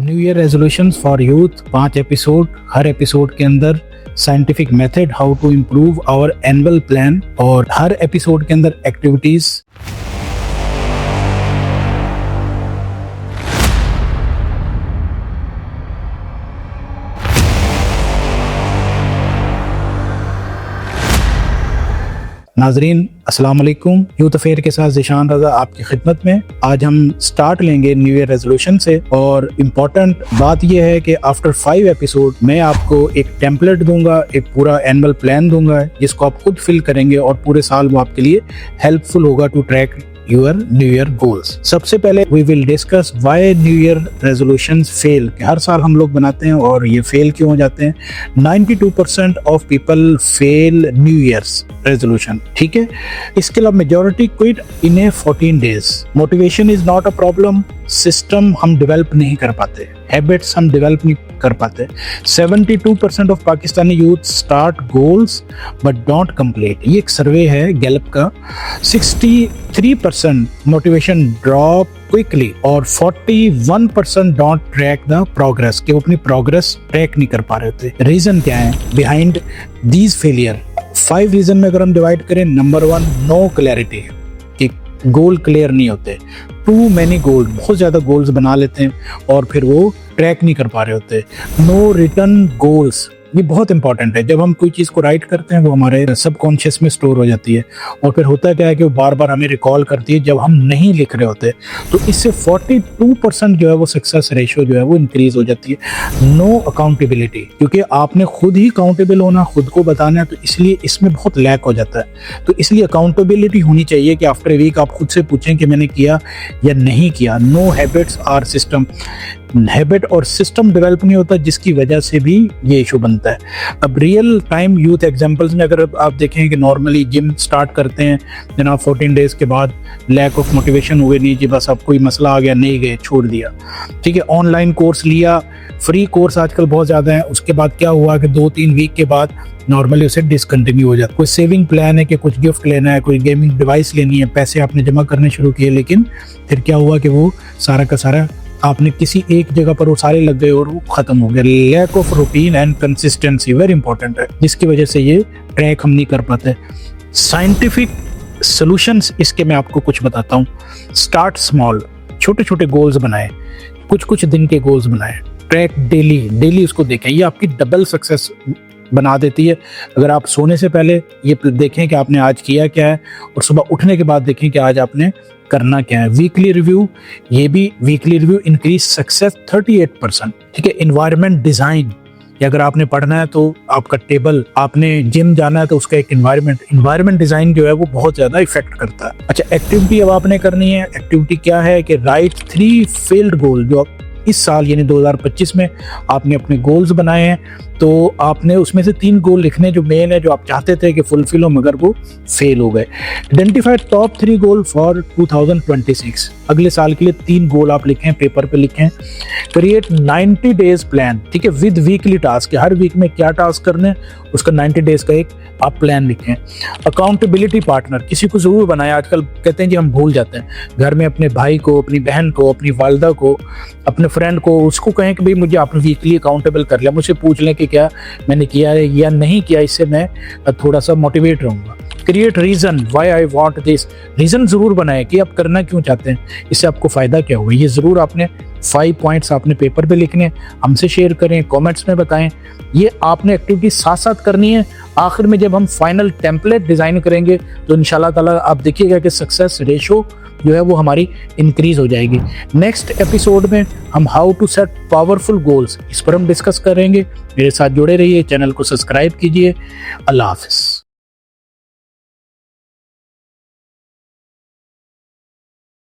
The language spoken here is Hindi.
New year resolutions for youth 5 episode. हर एपिसोड के अंदर scientific method how to improve our annual plan और हर एपिसोड के अंदर एक्टिविटीज। नाजरीन अस्सलाम वालेकुम। यूथ अफेयर के साथ ज़ीशान रज़ा आपकी खिदमत में। आज हम स्टार्ट लेंगे न्यू ईयर रेजोल्यूशन से और इम्पॉर्टेंट बात यह है कि आफ्टर 5 एपिसोड मैं आपको एक टेम्पलेट दूंगा, एक पूरा एनुअल प्लान दूंगा जिसको आप खुद फिल करेंगे और पूरे साल वो आपके लिए हेल्पफुल होगा to track your new year goals. सबसे पहले we will discuss why new year resolutions fail. हर साल हम लोग बनाते हैं और ये फेल क्यों हो जाते हैं। 92% of people fail new years resolution, ठीक है। इसके अलावा majority quit in A 14 days. Motivation is not a problem, system हम डेवलप नहीं कर पाते, हैबिट्स हम डेवलप नहीं कर पाते। 72% of Pakistani youth start goals but don't complete. ये एक सर्वे है गैलप का। 63% मोटिवेशन ड्रॉप क्विकली और 41% डोंट ट्रैक द प्रोग्रेस, कि वो अपनी प्रोग्रेस ट्रैक नहीं कर पा रहे थे। रीजन क्या है बिहाइंड दीज फेलियर? 5 रीजन में अगर हम डिवाइड करें, नंबर 1 नो क्लैरिटी, कि गोल क्लियर नहीं होते। टू मैनी गोल, बहुत ज्यादा गोल्स बना लेते हैं और फिर वो ट्रैक नहीं कर पा रहे होते। नो रिटर्न गोल्स, ये बहुत इंपॉर्टेंट है। जब हम कोई चीज़ को राइट करते हैं वो हमारे सबकॉन्शियस में स्टोर हो जाती है और फिर होता क्या है कि वो बार बार हमें रिकॉल करती है जब हम नहीं लिख रहे होते। तो इससे 42% जो है वो सक्सेस रेशियो जो है वो इंक्रीज हो जाती है। नो अकाउंटेबिलिटी, क्योंकि आपने खुद ही अकाउंटेबल होना, खुद को बताना है, तो इसलिए इसमें बहुत लैक हो जाता है। तो इसलिए अकाउंटेबिलिटी होनी चाहिए कि आफ्टर ए वीक आप खुद से पूछें कि मैंने किया या नहीं किया। No habits or system, habit और सिस्टम डेवलप नहीं होता जिसकी वजह से भी ये इशू बनता है। अब रियल टाइम यूथ एग्जांपल्स में अगर आप देखें कि नॉर्मली जिम स्टार्ट करते हैं जनाब, 14 डेज के बाद लैक ऑफ मोटिवेशन हुए, नहीं जी बस अब कोई मसला आ गया, नहीं गए, छोड़ दिया, ठीक है। ऑनलाइन कोर्स लिया, फ्री कोर्स आजकल बहुत ज़्यादा है, उसके बाद क्या हुआ कि 2-3 वीक के बाद नॉर्मली उसे डिसकंटिन्यू हो जाता है। कोई सेविंग प्लान है कि कुछ गिफ्ट लेना है, कोई गेमिंग डिवाइस लेनी है, पैसे आपने जमा करने शुरू किए, लेकिन फिर क्या हुआ कि वो सारा का सारा आपने किसी एक जगह पर वो सारे लग गए और वो खत्म हो गया। Lack of routine and consistency very important है, जिसकी वजह से ये ट्रैक हम नहीं कर पाते। साइंटिफिक सॉल्यूशंस इसके मैं आपको कुछ बताता हूँ। स्टार्ट स्मॉल, छोटे छोटे गोल्स बनाएं, कुछ दिन के गोल्स बनाएं। ट्रैक डेली उसको देखें, ये आपकी डबल सक्सेस बना देती है। अगर आप सोने से पहले ये देखें कि आपने आज किया क्या है और सुबह उठने के बाद देखें कि आज आपने करना क्या है। वीकली रिव्यू, ये भी वीकली रिव्यू इंक्रीज सक्सेस 38%, ठीक है। एनवायरनमेंट डिजाइन, अगर आपने पढ़ना है तो आपका टेबल, आपने जिम जाना है तो उसका एक एनवायरनमेंट डिजाइन जो है वो बहुत ज्यादा इफेक्ट करता है। अच्छा, एक्टिविटी अब आपने करनी है। एक्टिविटी क्या है कि राइट 3 फेल्ड गोल, जो इस साल यानी 2025 में आपने अपने गोल्स बनाए हैं, तो आपने उसमें से 3 गोल लिखने जो मेन है, जो आप चाहते थे कि फुलफिल हो मगर वो फेल हो गए। आइडेंटिफाई टॉप 3 गोल फॉर 2026, अगले साल के लिए 3 गोल आप लिखें, पेपर पे लिखें। क्रिएट 90 डेज प्लान, ठीक है, विद वीकली टास्क, हर वीक में क्या टास्क करने उसका 90 डेज का एक आप प्लान लिखें। अकाउंटेबिलिटी पार्टनर, किसी को जरूर बनाए। आजकल कहते हैं जी हम भूल जाते हैं, घर में अपने भाई को, अपनी बहन को, अपनी वालदा को, अपने फ्रेंड को, उसको कहें कि भाई मुझे आपने वीकली अकाउंटेबल कर लिया, मुझसे पूछ लें कि क्या मैंने किया है या नहीं किया, इससे मैं थोड़ा सा मोटिवेट रहूंगा। Create reason why I want this, reason जरूर बनाए कि आप करना क्यों चाहते हैं, इससे आपको फायदा क्या हुआ। ये जरूर आपने 5 पॉइंट्स आपने पेपर पे लिखने, हमसे शेयर करें, कमेंट्स में बताएं। ये आपने एक्टिविटी साथ साथ करनी है। आखिर में जब हम फाइनल टेम्पलेट डिजाइन करेंगे तो इंशाल्लाह ताला आप देखिएगा कि सक्सेस रेशो जो है वो हमारी इंक्रीज हो जाएगी। नेक्स्ट एपिसोड में हम how to set powerful goals, इस पर हम डिस्कस करेंगे। मेरे साथ जुड़े रहिए, चैनल को सब्सक्राइब कीजिए। अल्लाह हाफिज।